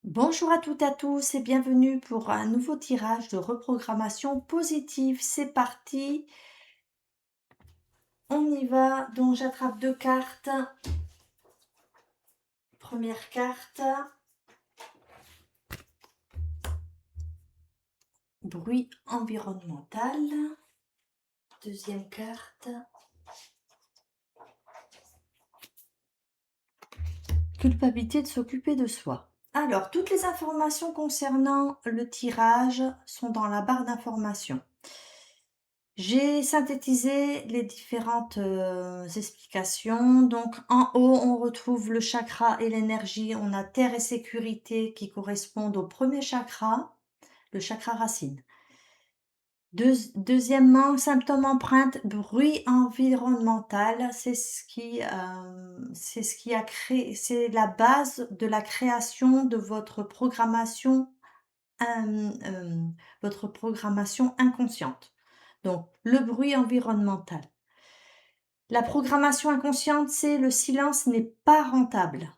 Bonjour à toutes et à tous et bienvenue pour un nouveau tirage de reprogrammation positive. C'est parti, on y va. Donc j'attrape deux cartes. Première carte, bruit environnemental. Deuxième carte, culpabilité de s'occuper de soi. Alors, toutes les informations concernant le tirage sont dans la barre d'informations. J'ai synthétisé les différentes explications. Donc, en haut, on retrouve le chakra et l'énergie. On a terre et sécurité qui correspondent au premier chakra, le chakra racine. Deuxièmement, symptômes empreinte, bruit environnemental. C'est ce qui a créé, c'est la base de la création de votre programmation inconsciente. Donc, le bruit environnemental. La programmation inconsciente, c'est le silence n'est pas rentable.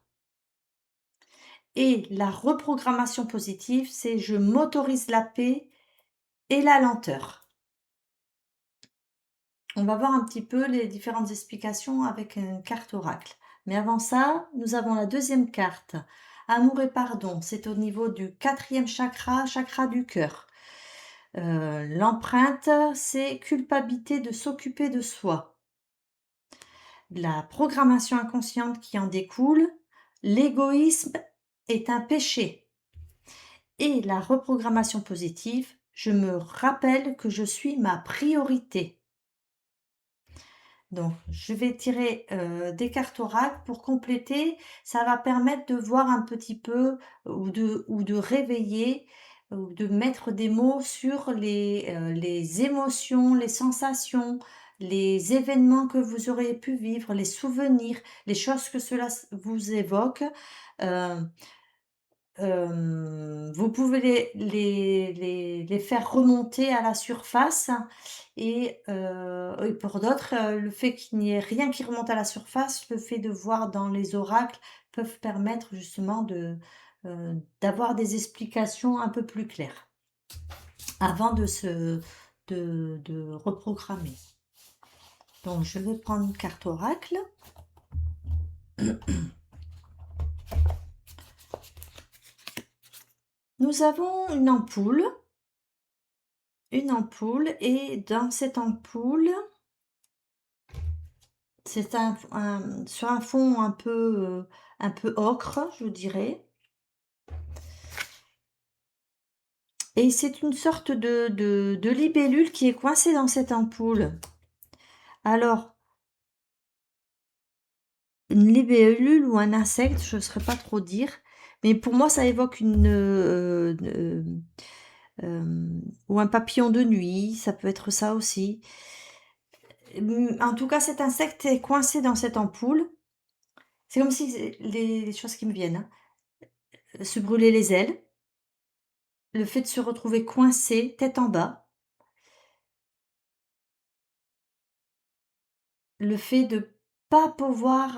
Et la reprogrammation positive, c'est je m'autorise la paix et la lenteur. On va voir un petit peu les différentes explications avec une carte oracle. Mais avant ça, nous avons la deuxième carte. Amour et pardon, c'est au niveau du 4e chakra, chakra du cœur. L'empreinte, c'est culpabilité de s'occuper de soi. La programmation inconsciente qui en découle, l'égoïsme est un péché. Et la reprogrammation positive, je me rappelle que je suis ma priorité. Donc, je vais tirer des cartes oracles pour compléter. Ça va permettre de voir un petit peu ou de réveiller ou de mettre des mots sur les émotions, les sensations, les événements que vous aurez pu vivre, les souvenirs, les choses que cela vous évoque. Euh, Vous pouvez les faire remonter à la surface et pour d'autres, le fait qu'il n'y ait rien qui remonte à la surface, le fait de voir dans les oracles peuvent permettre justement d'avoir des explications un peu plus claires avant de reprogrammer. Donc je vais prendre une carte oracle. Nous avons une ampoule et dans cette ampoule, c'est sur un fond un peu ocre, je dirais. Et c'est une sorte de libellule qui est coincée dans cette ampoule. Alors, une libellule ou un insecte, je ne saurais pas trop dire, mais pour moi, ça évoque ou un papillon de nuit, ça peut être ça aussi. En tout cas, cet insecte est coincé dans cette ampoule. C'est comme si les choses qui me viennent, hein, se brûler les ailes, le fait de se retrouver coincé, tête en bas, le fait de pas pouvoir,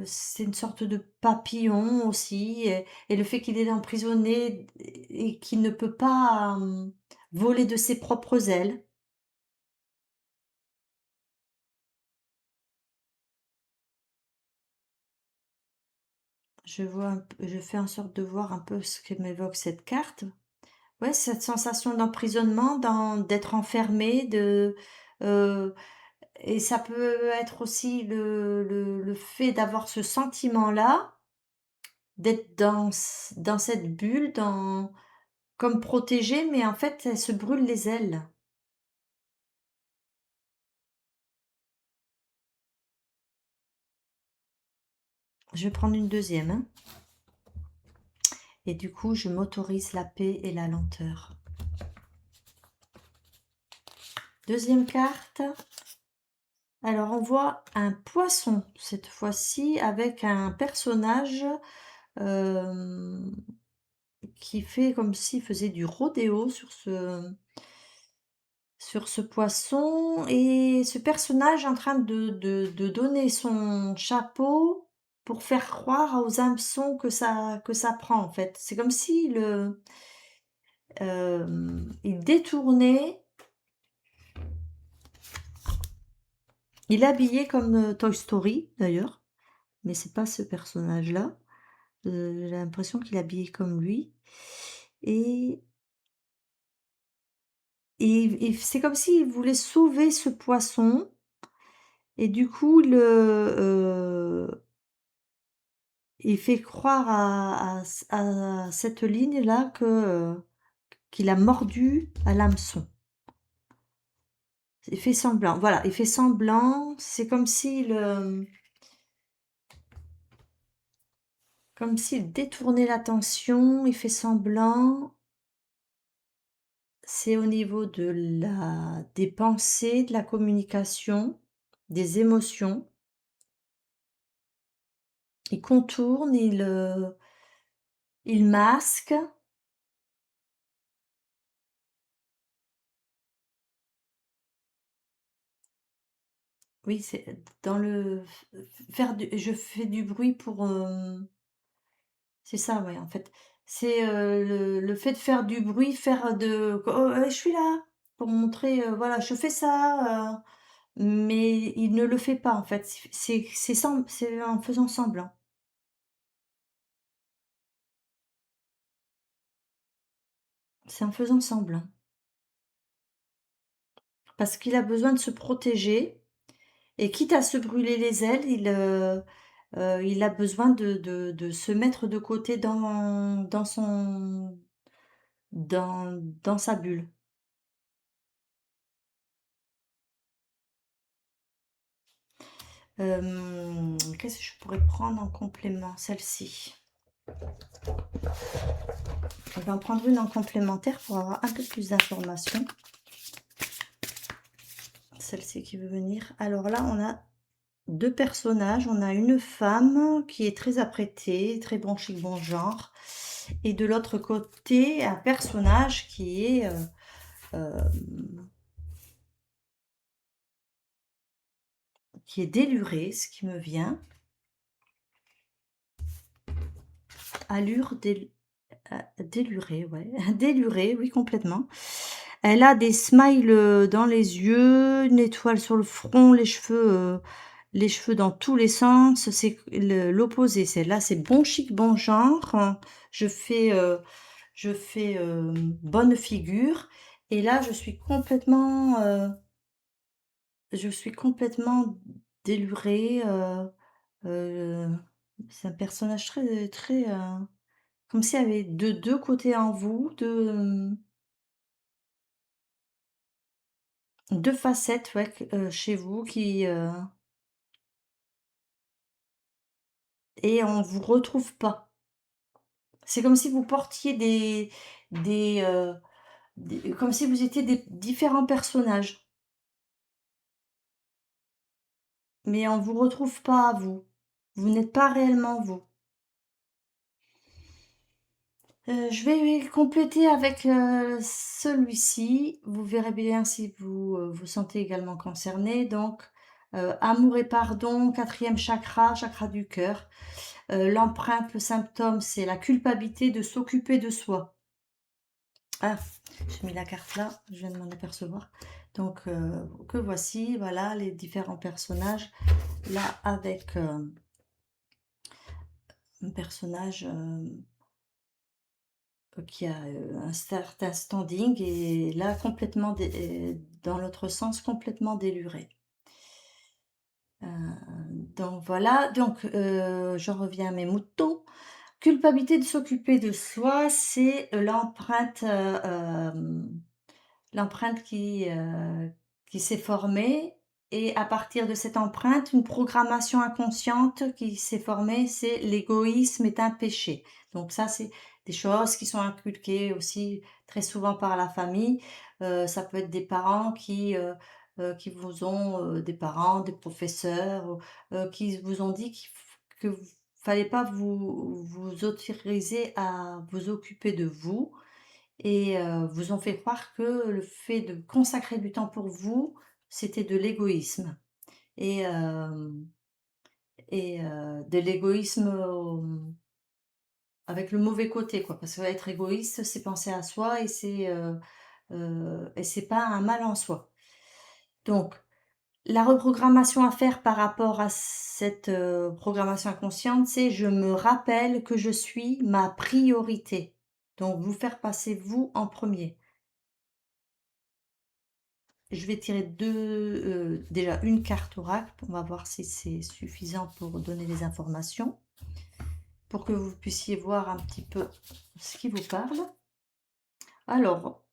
c'est une sorte de papillon aussi et le fait qu'il est emprisonné et qu'il ne peut pas, voler de ses propres ailes. Je fais en sorte de voir un peu ce que m'évoque cette carte. Ouais, cette sensation d'emprisonnement, d'être enfermé, heu et ça peut être aussi le fait d'avoir ce sentiment-là, d'être dans cette bulle, comme protégée, mais en fait, elle se brûle les ailes. Je vais prendre une deuxième, hein, et du coup, je m'autorise la paix et la lenteur. Deuxième carte. Alors, on voit un poisson, cette fois-ci, avec un personnage, hem, qui fait comme s'il faisait du rodéo sur ce poisson et ce personnage est en train de donner son chapeau pour faire croire aux hameçons que ça prend, en fait. C'est comme si il détournait, il est habillé comme, Toy Story d'ailleurs, mais c'est pas ce personnage-là. J'ai l'impression qu'il est habillé comme lui et et c'est comme s'il voulait sauver ce poisson et du coup il fait croire à cette ligne-là que, qu'il a mordu à l'hameçon. Il fait semblant, voilà, il fait semblant, c'est comme s'il détournait l'attention, il fait semblant. C'est au niveau de la des pensées, de la communication, des émotions. Il contourne, il masque. Oui, c'est dans le f faire du je fais du bruit pour, c'est ça, ouais, en fait. C'est, le fait de faire du bruit, faire de: «Oh, je suis là!» pour montrer, voilà, je fais ça, mais il ne le fait pas, en fait. C'est en faisant semblant. C'est en faisant semblant. Parce qu'il a besoin de se protéger et quitte à se brûler les ailes, il a besoin de se mettre de côté dans sa bulle. Qu'est-ce que je pourrais prendre en complément? Celle-ci. Je vais en prendre une en complémentaire pour avoir un peu plus d'informations. Celle-ci qui veut venir. Alors là, on a 2 personnages. On a une femme qui est très apprêtée, très bon chic, bon genre et de l'autre côté, un personnage qui est déluré, ce qui me vient. Allure délurée, ouais, délurée, oui, complètement. Elle a des smiles, dans les yeux, une étoile sur le front, les cheveux dans tous les sens. C'est l'opposé. Celle-là, c'est bon chic, bon genre, hein. Je fais, bonne figure et là, je suis complètement délurée, heu, c'est un personnage très très, comme s'il y avait de 2 côtés en vous, 2 facettes, ouais, chez vous et on vous retrouve pas. C'est comme si vous portiez des, heu, comme si vous étiez des différents personnages, mais on vous retrouve pas vous. Vous n'êtes pas réellement vous. Je vais compléter avec, celui-ci. Vous verrez bien si vous, vous sentez également concerné. Donc, amour et pardon, quatrième chakra, chakra du cœur. L'empreinte, le symptôme, c'est la culpabilité de s'occuper de soi. Ah, j'ai mis la carte là, je viens de m'en apercevoir. Donc, que voici, voilà les différents personnages. Là, avec, un personnage, qui a, un certain standing et là complètement dans l'autre sens, complètement déluré. Heu, donc voilà, donc j'en reviens à mes moutons. Culpabilité de s'occuper de soi, c'est l'empreinte qui s'est formée et à partir de cette empreinte, une programmation inconsciente qui s'est formée, c'est l'égoïsme est un péché. Donc ça, c'est des choses qui sont inculquées aussi très souvent par la famille. Ça peut être des parents qui vous ont, des parents, des professeurs, qui vous ont dit que vous fallait pas vous autoriser à vous occuper de vous et vous ont fait croire que le fait de consacrer du temps pour vous, c'était de l'égoïsme et hem et de l'égoïsme, avec le mauvais côté quoi. Parce qu'être égoïste, c'est penser à soi et c'est pas un mal en soi. Donc la reprogrammation à faire par rapport à cette, programmation inconsciente, c'est: «Je me rappelle que je suis ma priorité». Donc vous faire passer vous en premier. Je vais tirer 2, déjà une carte oracle. On va voir si c'est suffisant pour donner les informations, pour que vous puissiez voir un petit peu ce qui vous parle. Alors,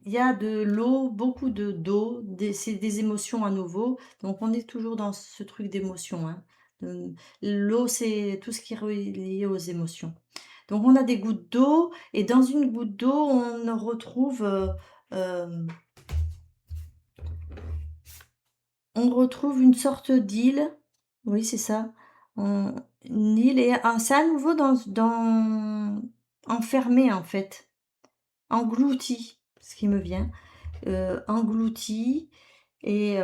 il y a de l'eau, beaucoup de d'eau, c'est des émotions à nouveau, donc on est toujours dans ce truc d'émotion, hein. L'eau, c'est tout ce qui est relié aux émotions. Donc on a des gouttes d'eau et dans une goutte d'eau, on retrouve, hem, on retrouve une sorte d'île. Oui, c'est ça. On Une île et c'est à nouveau enfermé en fait, englouti, ce qui me vient, englouti et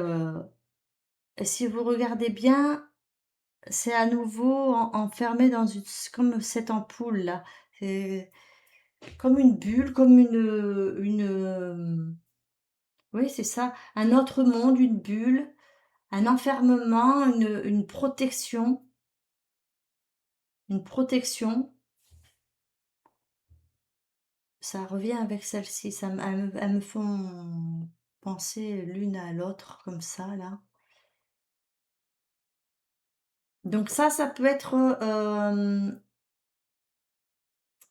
si vous regardez bien, c'est à nouveau enfermé dans comme cette ampoule là. C'est comme une bulle, comme oui, c'est ça, un autre monde, une bulle, un enfermement, une protection. Ça revient avec celle-ci, ça me elles me font penser l'une à l'autre comme ça là. Donc ça peut être,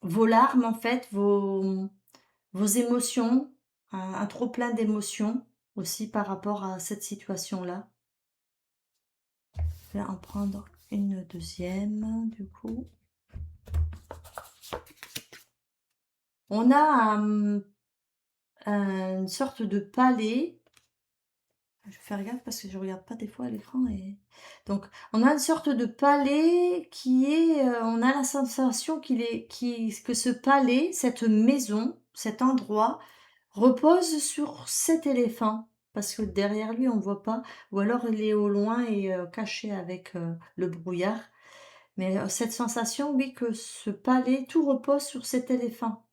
vos larmes en fait, vos émotions, un trop plein d'émotions aussi par rapport à cette situation-là. Je vais en prendre une deuxième du coup. On a une sorte de palais. Je vais faire gaffe parce que je regarde pas des fois à l'écran et donc on a une sorte de palais on a la sensation que ce palais, cette maison, cet endroit repose sur cet éléphant. Parce que derrière lui, on voit pas ou alors il est au loin et caché avec, le brouillard. Mais, cette sensation, oui, que ce palais, tout repose sur cet éléphant.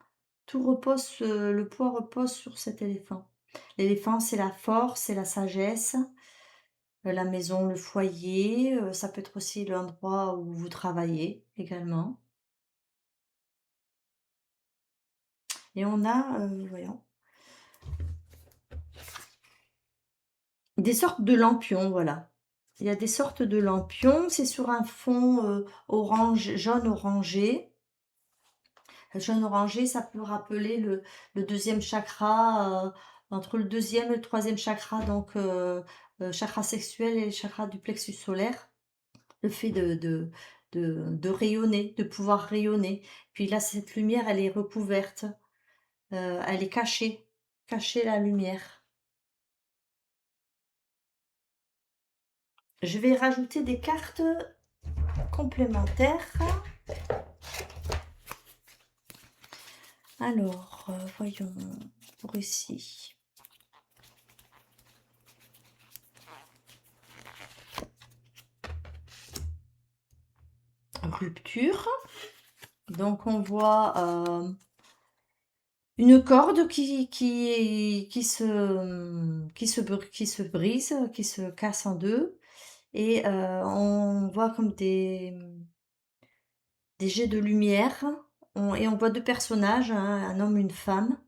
Tout repose, le poids repose sur cet éléphant. L'éléphant, c'est la force, c'est la sagesse, la maison, le foyer, ça peut être aussi l'endroit où vous travaillez également. Et on a, voyons, des sortes de lampions, voilà. Il y a des sortes de lampions, c'est sur un fond, orange jaune orangé. Jaune orangé, ça peut rappeler le 2e chakra, entre le deuxième et le troisième chakra, donc chakra sexuel et le chakra du plexus solaire. Le fait de rayonner, de pouvoir rayonner. Puis là, cette lumière, elle est recouverte, elle est cachée, cachée la lumière. Je vais rajouter des cartes complémentaires. Alors, voyons, pour ici. Rupture. Donc on voit, une corde qui se brise, qui se casse en 2 et on voit comme des jets de lumière. On voit 2 personnages, un homme, une femme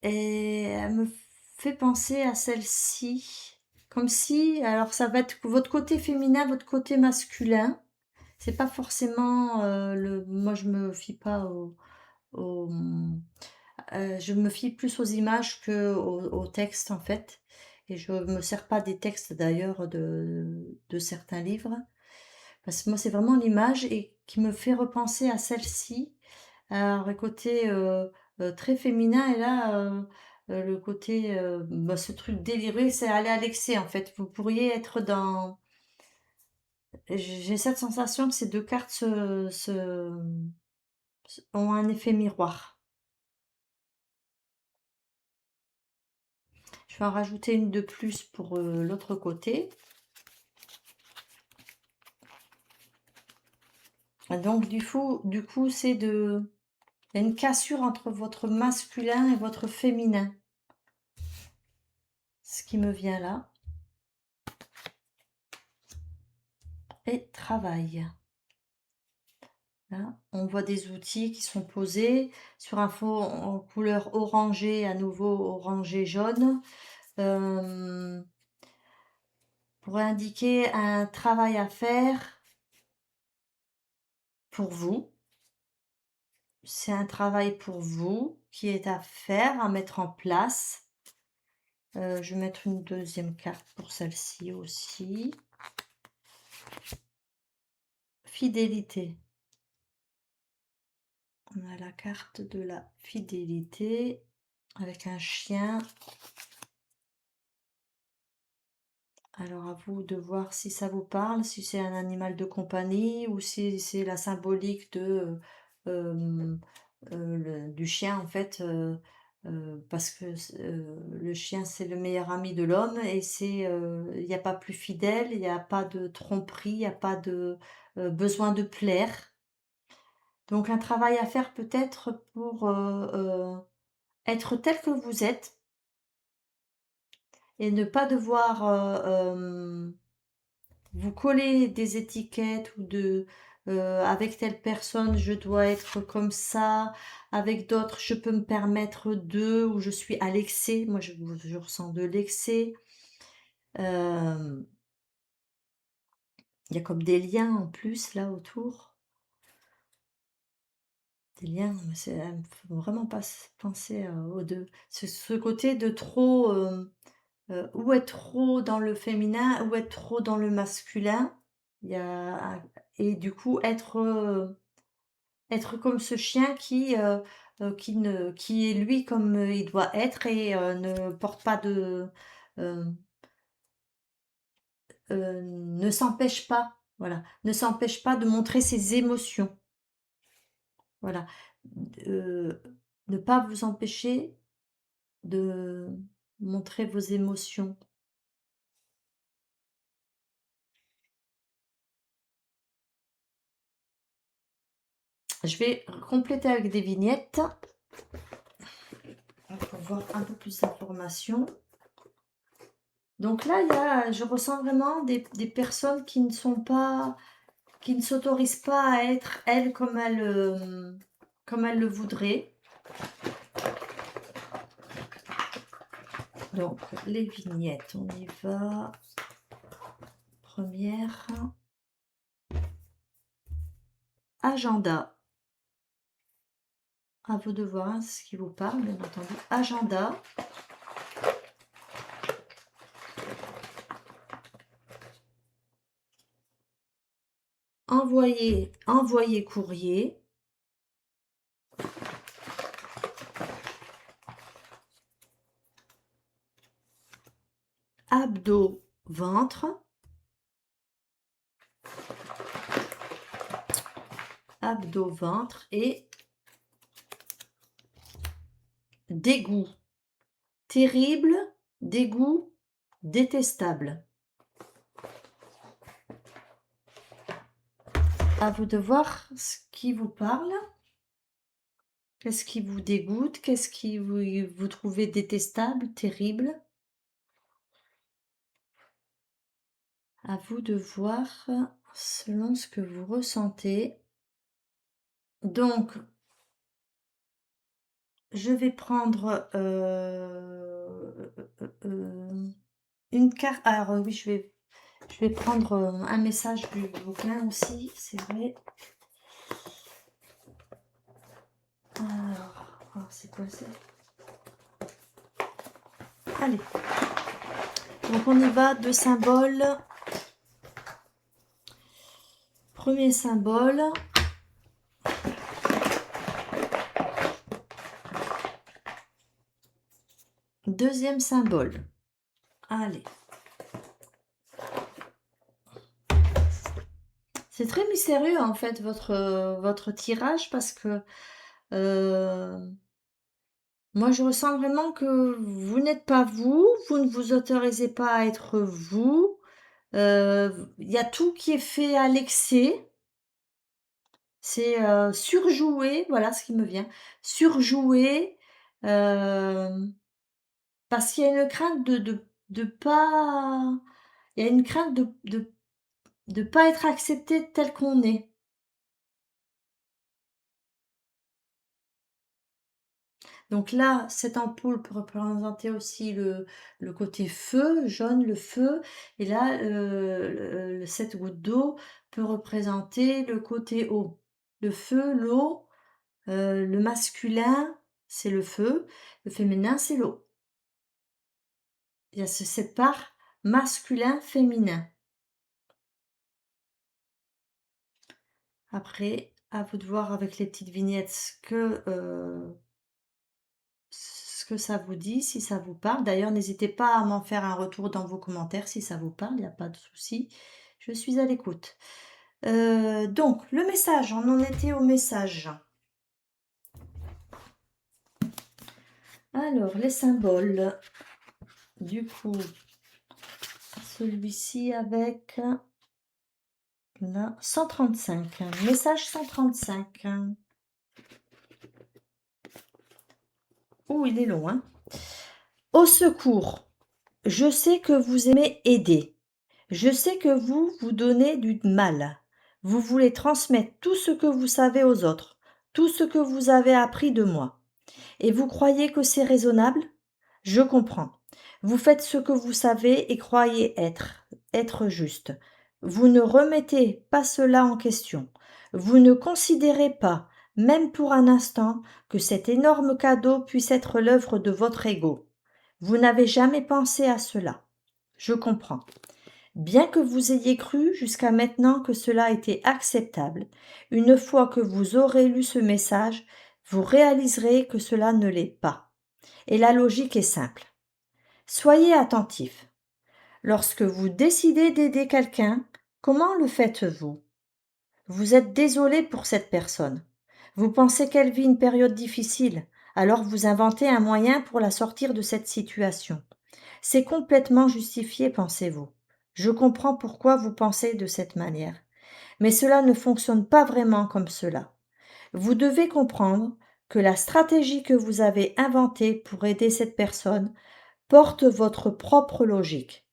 et elle me fait penser à celle-ci. Comme si alors ça va être votre côté féminin, votre côté masculin. C'est pas forcément, le moi je me fie pas au, je me fie plus aux images qu'au texte, en fait et je me sers pas des textes d'ailleurs de certains livres. Parce que moi, c'est vraiment l'image et qui me fait repenser à celle-ci. Alors le côté, très féminin et là, le côté, bah, ce truc déliré, c'est aller à l'excès, en fait. Vous pourriez être dans j'ai cette sensation que ces 2 cartes ont un effet miroir. Je vais en rajouter une de plus pour, l'autre côté. Donc du coup, il y a une cassure entre votre masculin et votre féminin, ce qui me vient là. Et travail. Là, on voit des outils qui sont posés sur un fond en couleur orangé, à nouveau orangé jaune, euh, pour indiquer un travail à faire pour vous. C'est un travail pour vous qui est à faire, à mettre en place. Je vais mettre une deuxième carte pour celle-ci aussi. Fidélité. On a la carte de la fidélité avec un chien. Alors à vous de voir si ça vous parle, si c'est un animal de compagnie ou si c'est la symbolique euh, du chien en fait, parce que le chien c'est le meilleur ami de l'homme et il n'y a pas plus fidèle, il n'y a pas de tromperie, il n'y a pas de besoin de plaire. Donc un travail à faire peut-être pour être tel que vous êtes et ne pas devoir vous coller des étiquettes ou avec telle personne je dois être comme ça, avec d'autres je peux me permettre de, ou je suis à l'excès, moi je ressens de l'excès. Euh, Il y a comme des liens en plus là autour, des liens, mais faut vraiment pas penser aux deux. C'est ce côté de trop, ou être trop dans le féminin ou être trop dans le masculin. Il y a, et du coup être comme ce chien qui est lui comme, il doit être et ne porte pas heu ne s'empêche pas, voilà, ne s'empêche pas de montrer ses émotions. Voilà. Heu, Ne pas vous empêcher de montrer vos émotions. Je vais compléter avec des vignettes pour voir un peu plus d'informations. Donc là, je ressens vraiment des personnes qui ne s'autorisent pas à être elles comme elles le voudraient. Donc, les vignettes, on y va. Première, agenda. À vous de voir hein, ce qui vous parle, bien entendu. Agenda. Envoyer courrier. Abdos, ventre. Abdos, ventre et dégoût. Terrible, dégoût, détestable. À vous de voir ce qui vous parle. Qu'est-ce qui vous dégoûte? Qu'est-ce qui vous trouvez détestable, terrible? À vous de voir selon ce que vous ressentez. Donc, je vais prendre une carte. Alors oui, je vais prendre un message du bouquin aussi, c'est vrai. Alors c'est quoi ça? Allez. Donc on y va, deux symboles. Premier symbole. Deuxième symbole. Allez. C'est très mystérieux en fait votre tirage parce que moi je ressens vraiment que vous n'êtes pas vous, vous ne vous autorisez pas à être vous. Il y a tout qui est fait à l'excès. C'est, surjouer, voilà ce qui me vient. Surjouer, hem, parce qu'il y a une crainte de pas il y a une crainte de pas être accepté tel qu'on est. Donc là, cette ampoule peut représenter aussi le côté feu, jaune, le feu, et là, cette goutte d'eau peut représenter le côté eau. Le feu, l'eau, le masculin, c'est le feu, le féminin, c'est l'eau. Il y a cette part masculin-féminin. Après, à vous de voir avec les petites vignettes ce que ça vous dit, si ça vous parle. D'ailleurs, n'hésitez pas à m'en faire un retour dans vos commentaires si ça vous parle, il n'y a pas de souci. Je suis à l'écoute. Donc, le message, on en était au message. Alors, les symboles. Du coup, celui-ci avec la 135. Message 135. Oh, il est long, hein. Au secours, je sais que vous aimez aider. Je sais que vous vous donnez du mal. Vous voulez transmettre tout ce que vous savez aux autres, tout ce que vous avez appris de moi. Et vous croyez que c'est raisonnable? Je comprends. Vous faites ce que vous savez et croyez être juste. Vous ne remettez pas cela en question. Vous ne considérez pas, même pour un instant, que cet énorme cadeau puisse être l'œuvre de votre ego. Vous n'avez jamais pensé à cela. Je comprends. Bien que vous ayez cru jusqu'à maintenant que cela était acceptable, une fois que vous aurez lu ce message, vous réaliserez que cela ne l'est pas. Et la logique est simple. Soyez attentif. Lorsque vous décidez d'aider quelqu'un, comment le faites-vous? Vous êtes désolé pour cette personne. Vous pensez qu'elle vit une période difficile, alors vous inventez un moyen pour la sortir de cette situation. C'est complètement justifié, pensez-vous. Je comprends pourquoi vous pensez de cette manière. Mais cela ne fonctionne pas vraiment comme cela. Vous devez comprendre que la stratégie que vous avez inventée pour aider cette personne porte votre propre logique.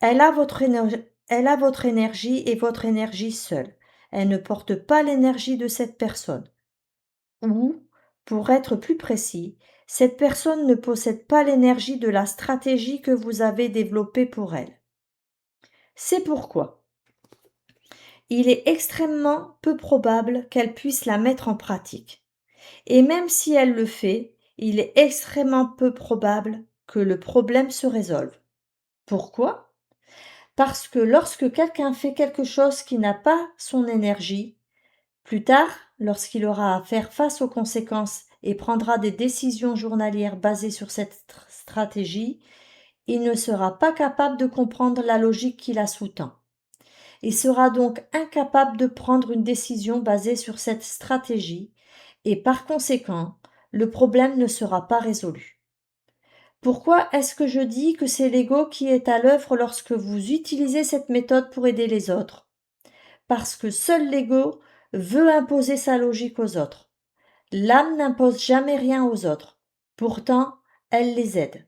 Elle a votre énergie et votre énergie seule. Elle ne porte pas l'énergie de cette personne. Ou, pour être plus précis, cette personne ne possède pas l'énergie de la stratégie que vous avez développée pour elle. C'est pourquoi il est extrêmement peu probable qu'elle puisse la mettre en pratique. Et même si elle le fait, il est extrêmement peu probable que le problème se résolve. Pourquoi? Parce que lorsque quelqu'un fait quelque chose qui n'a pas son énergie, plus tard, lorsqu'il aura à faire face aux conséquences et prendra des décisions journalières basées sur cette stratégie, il ne sera pas capable de comprendre la logique qui la sous-tend. Il sera donc incapable de prendre une décision basée sur cette stratégie et par conséquent, le problème ne sera pas résolu. Pourquoi est-ce que je dis que c'est l'ego qui est à l'œuvre lorsque vous utilisez cette méthode pour aider les autres? Parce que seul l'ego veut imposer sa logique aux autres. L'âme n'impose jamais rien aux autres. Pourtant, elle les aide.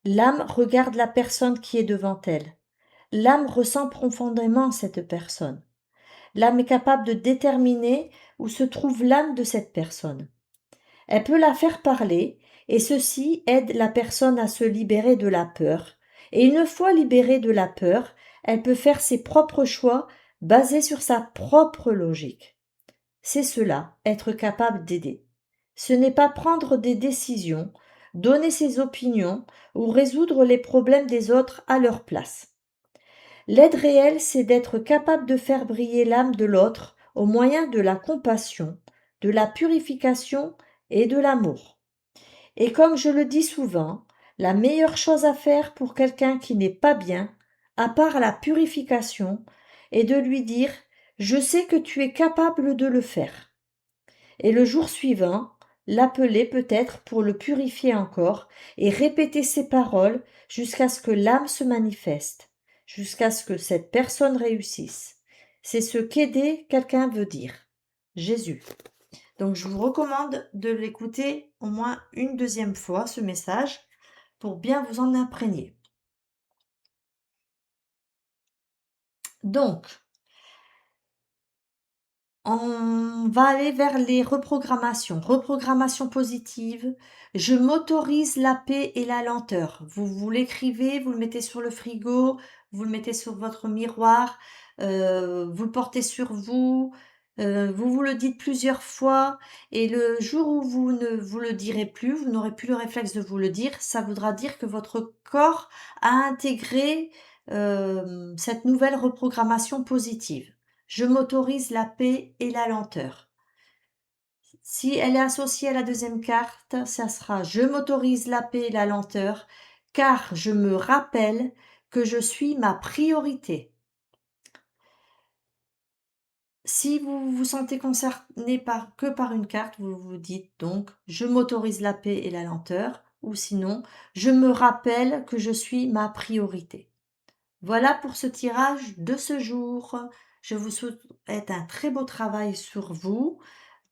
L'âme regarde la personne qui est devant elle. L'âme ressent profondément cette personne. L'âme est capable de déterminer où se trouve l'âme de cette personne. Elle peut la faire parler, et ceci aide la personne à se libérer de la peur. Et une fois libérée de la peur, elle peut faire ses propres choix basés sur sa propre logique. C'est cela, être capable d'aider. Ce n'est pas prendre des décisions, donner ses opinions ou résoudre les problèmes des autres à leur place. L'aide réelle, c'est d'être capable de faire briller l'âme de l'autre au moyen de la compassion, de la purification et de l'amour. Et comme je le dis souvent, la meilleure chose à faire pour quelqu'un qui n'est pas bien, à part la purification, est de lui dire « Je sais que tu es capable de le faire ». Et le jour suivant, l'appeler peut-être pour le purifier encore et répéter ces paroles jusqu'à ce que l'âme se manifeste, jusqu'à ce que cette personne réussisse. C'est ce qu'aider quelqu'un veut dire. Jésus. Donc je vous recommande de l'écouter au moins une deuxième fois, ce message, pour bien vous en imprégner. Donc, on va aller vers les reprogrammations. Reprogrammation positive. Je m'autorise la paix et la lenteur. Vous l'écrivez, vous le mettez sur le frigo, vous le mettez sur votre miroir, vous le portez sur vous, vous vous le dites plusieurs fois et le jour où vous ne vous le direz plus, vous n'aurez plus le réflexe de vous le dire, ça voudra dire que votre corps a intégré, cette nouvelle reprogrammation positive. Je m'autorise la paix et la lenteur. Si elle est associée à la deuxième carte, ça sera: je m'autorise la paix et la lenteur, car je me rappelle que je suis ma priorité. Si vous vous sentez concerné par une carte, vous vous dites donc: je m'autorise la paix et la lenteur, ou sinon: je me rappelle que je suis ma priorité. Voilà pour ce tirage de ce jour. Je vous souhaite un très beau travail sur vous,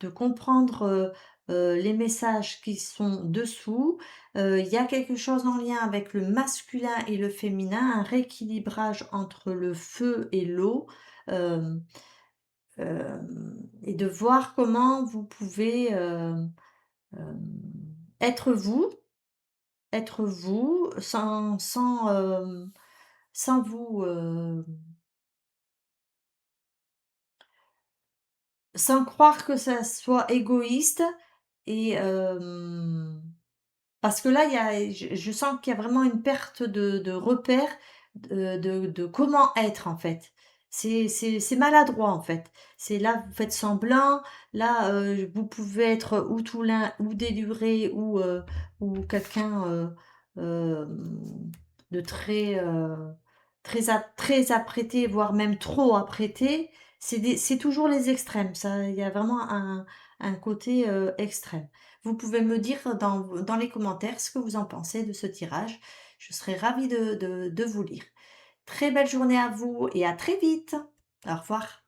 de comprendre, les messages qui sont dessous. Il y a quelque chose en lien avec le masculin et le féminin, un rééquilibrage entre le feu et l'eau, hem, et de voir comment vous pouvez, hem, être vous être vous sans vous, sans croire que ça soit égoïste et parce que là, il y a je sens qu'il y a vraiment une perte de repères, de comment être, en fait. C'est maladroit, en fait. C'est là, vous faites semblant, là, vous pouvez être ou tout l'un ou déluré ou quelqu'un, de très, très apprêté, voire même trop apprêté. C'est toujours les extrêmes, ça, il y a vraiment un côté, extrême. Vous pouvez me dire dans les commentaires ce que vous en pensez de ce tirage. Je serai ravie de vous lire. Très belle journée à vous et à très vite. Au revoir.